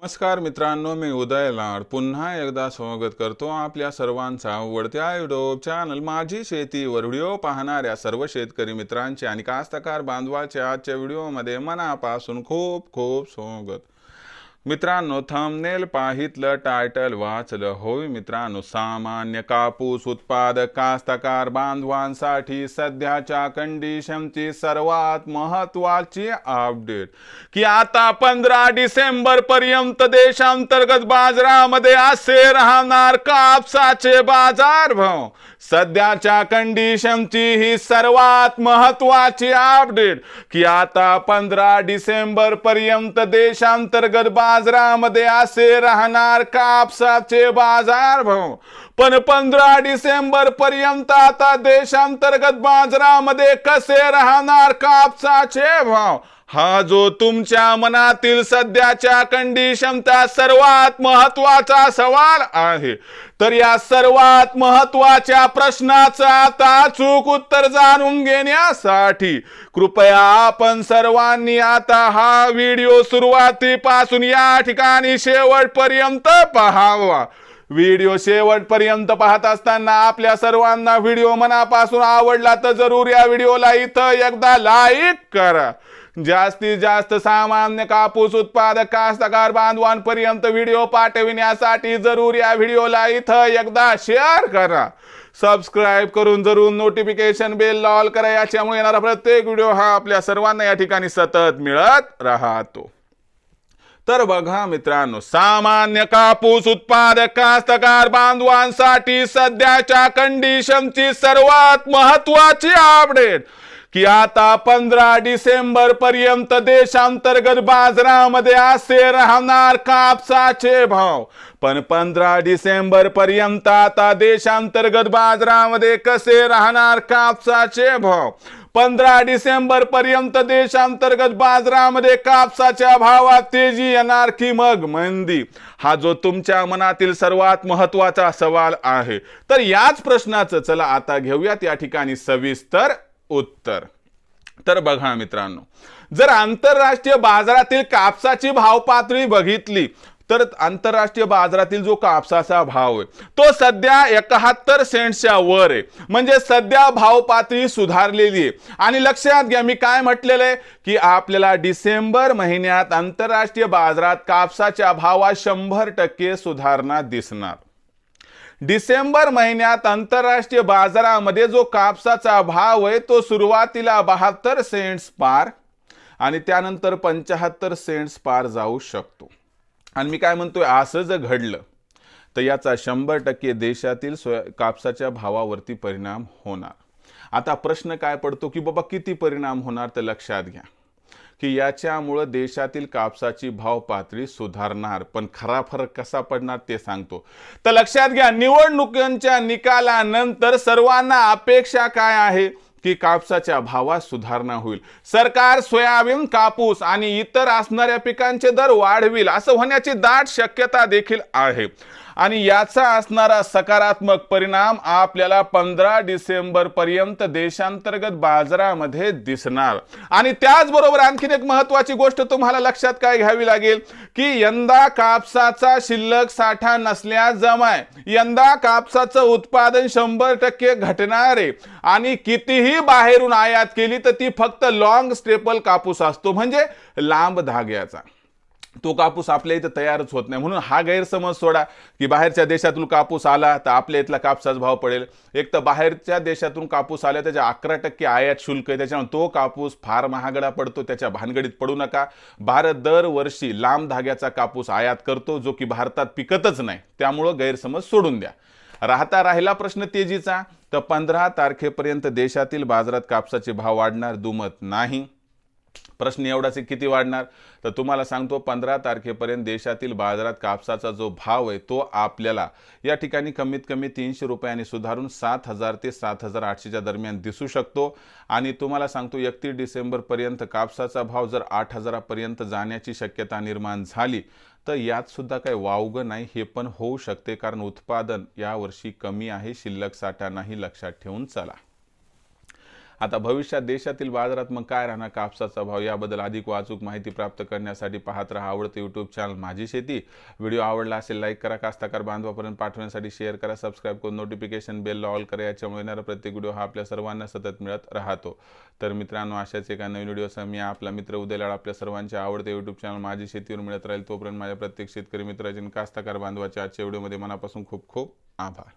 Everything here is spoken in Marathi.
नमस्कार मित्रांनो, मी उदय लाड पुन्हा एकदा स्वागत करतो आपल्या सर्वांचा आवडत्या यूट्यूब चॅनल माझी शेतीवर व्हिडिओ पाहणाऱ्या सर्व शेतकरी मित्रांचे आणि कास्तकार बांधवाच्या आजच्या व्हिडिओमध्ये मनापासून खूप खूप स्वागत। मित्रांनो, थंबनेल पाहितलं, टायटल वाचलं, होय मित्रांनो, सामान्य कापूस उत्पादक कास्तकार बांधवांसाठी सध्याच्या कंडिशनची सर्वात महत्त्वाची अपडेट की आता 15 डिसेंबर पर्यंत देशांतर्गत बाजारामध्ये असे राहणार कापसाचे बाजारभाव। सध्याच्या कंडिशनची ही सर्वात महत्त्वाची अपडेट की आता 15 डिसेंबर पर्यंत देशांतर्गत बाजारामध्ये असे राहणार कापसाचे बाजारभाव। पण 15 डिसेंबर पर्यंत आता देशांतर्गत बाजारामध्ये कसे राहणार कापसाचे भाव, हा जो तुमच्या मनातील सध्याच्या कंडिशनचा सर्वात महत्त्वाचा सवाल आहे। तर या सर्वात महत्त्वाच्या प्रश्नाचं आता अचूक उत्तर जाणून घेण्यासाठी कृपया आपण सर्वांनी आता हा व्हिडिओ सुरुवातीपासून या ठिकाणी शेवटपर्यंत पाहावा। व्हिडिओ शेवटपर्यंत पाहत असताना आपल्या सर्वांना व्हिडिओ मनापासून आवडला तर जरूर या व्हिडिओला इथं एकदा लाईक करा। जास्तीत जास्त सामान्य कापूस उत्पादक कास्तकार बांधवांपर्यंत व्हिडिओ पाठविण्यासाठी जरूर या व्हिडिओला इथं एकदा शेअर करा। सबस्क्राइब करून जरूर नोटिफिकेशन बेल ऑल करा, याच्यामुळे येणारा प्रत्येक व्हिडिओ हा आपल्या सर्वांना या ठिकाणी सतत मिळत राहतो। तर बघा मित्रांनो, सामान्य कापूस उत्पादक कास्तकार बांधवांसाठी सध्याच्या कंडिशनची सर्वात महत्त्वाची अपडेट की आता 15 डिसेंबर पर्यंत देशांतर्गत बाजारामध्ये असे राहणार कापसाचे भाव। पण 15 डिसेंबर पर्यंत आता देशांतर्गत बाजारामध्ये कसे राहणार कापसाचे भाव। 15 डिसेंबर पर्यंत देशांतर्गत बाजारामध्ये कापसाच्या भावात तेजी येणार की मग मंदी, हा जो तुमच्या मनातील सर्वात महत्त्वाचा सवाल आहे। तर याच प्रश्नाचं चला आता घेऊयात या ठिकाणी सविस्तर उत्तर। तर बघा मित्रांनो, जर आंतरराष्ट्रीय बाजारातील कापसाची भाव पातळी बघितली तर आंतरराष्ट्रीय बाजारातील जो कापसाचा भाव आहे तो सध्या 71 सेंट्सच्या वर आहे। म्हणजे सध्या भाव पातळी सुधारलेली आहे। आणि लक्षात घ्या, मी काय म्हटलेलं आहे की आपल्याला डिसेंबर महिन्यात आंतरराष्ट्रीय बाजारात कापसाच्या भावात 100% सुधारणा दिसणार। डिसेंबर महिन्यात आंतरराष्ट्रीय बाजारामध्ये जो कापसाचा भाव आहे तो सुरुवातीला 72 सेंट्स पार आणि त्यानंतर 75 सेंट्स पार जाऊ शकतो। आणि मी काय म्हणतोय, असं जर घडलं तर याचा 100% देशातील कापसाच्या भावावरती परिणाम होणार। आता प्रश्न काय पडतो की बाबा किती परिणाम होणार, तर लक्षात घ्या की याच्यामुळे देशातील कापसाची भाव पातळी सुधारणार। पण खरा फरक कसा पडणार ते सांगतो। तर लक्षात घ्या, निवडणुकांच्या निकालानंतर सर्वांना अपेक्षा काय आहे की कापसाच्या भावात सुधारणा होईल। सरकार सोयाबीन, कापूस आणि इतर असणाऱ्या पिकांचे दर वाढविल असं होण्याची दाट शक्यता देखील आहे। आणि याचा असणारा सकारात्मक परिणाम आपल्याला 15 डिसेंबर पर्यंत देशांतर्गत बाजारामध्ये दिसणार। आणि त्याचबरोबर आणखीन एक महत्त्वाची गोष्ट तुम्हाला लक्षात काय घ्यावी लागेल की यंदा कापसाचा शिल्लक साठा नसल्याजमाय यंदा कापसाचं उत्पादन 100% घटणार आहे। आणि कितीही बाहेरून आयात केली तर ती फक्त लॉंग स्टेपल कापूस असतो, म्हणजे लांब धाग्याचा। तो कापूस आपल्या इथं तयारच होत नाही। म्हणून हा गैरसमज सोडा की बाहेरच्या देशातून कापूस आला तर आपल्या इथला कापसाचा भाव पडेल। एक तर बाहेरच्या देशातून कापूस आला त्याच्या 11% आयात शुल्क आहे, त्याच्यामुळे तो कापूस फार महागडा पडतो, त्याच्या भानगडीत पडू नका। भारत दरवर्षी लांब धाग्याचा कापूस आयात करतो जो की भारतात पिकतच नाही, त्यामुळे गैरसमज सोडून द्या। राहिला प्रश्न तेजीचा, तर 15 तारखेपर्यंत देशातील बाजारात कापसाचे भाव वाढणार दुमत नाही। प्रश्न एवढाच किती वाढणार, तर तुम्हाला सांगतो 15 तारखेपर्यंत देशातील बाजारात कापसाचा जो भाव आहे तो आपल्याला या ठिकाणी कमीत कमी 300 रुपयांनी सुधारून 7000 ते 7800च्या दरम्यान दिसू शकतो। आणि तुम्हाला सांगतो 31 डिसेंबर पर्यंत कापसाचा भाव जर 8000 पर्यंत जाण्याची शक्यता निर्माण झाली तर यात सुद्धा काही वावगं नाही, हे पण होऊ शकते, कारण उत्पादन यावर्षी कमी आहे, शिल्लक साठा नाही, लक्षात ठेवून चला। आता भविष्यात देशातील बाजारात मग काय राहणार कापसाचा भाव याबद्दल अधिक अचूक माहिती प्राप्त करण्यासाठी पाहत राहा आवडते यूट्यूब चॅनल माझी शेती। व्हिडिओ आवडला असेल लाईक करा, कास्तकार बांधवापर्यंत पाठवण्यासाठी शेअर करा, सबस्क्राईब करून नोटिफिकेशन बेल ऑल करा, याच्यामुळे येणारा प्रत्येक व्हिडिओ हा आपल्या सर्वांना सतत मिळत राहतो। तर मित्रांनो, अशाच एका नवीन व्हिडिओसह मी आपला मित्र उदय लाड आपल्या सर्वांच्या आवडते यूट्यूब चॅनल माझी शेतीवर मिळत राहील। तोपर्यंत माझ्या प्रत्येक शेतकरी मित्राचे कास्तकार बांधवाच्या आजच्या व्हिडिओमध्ये मनापासून खूप खूप आभार।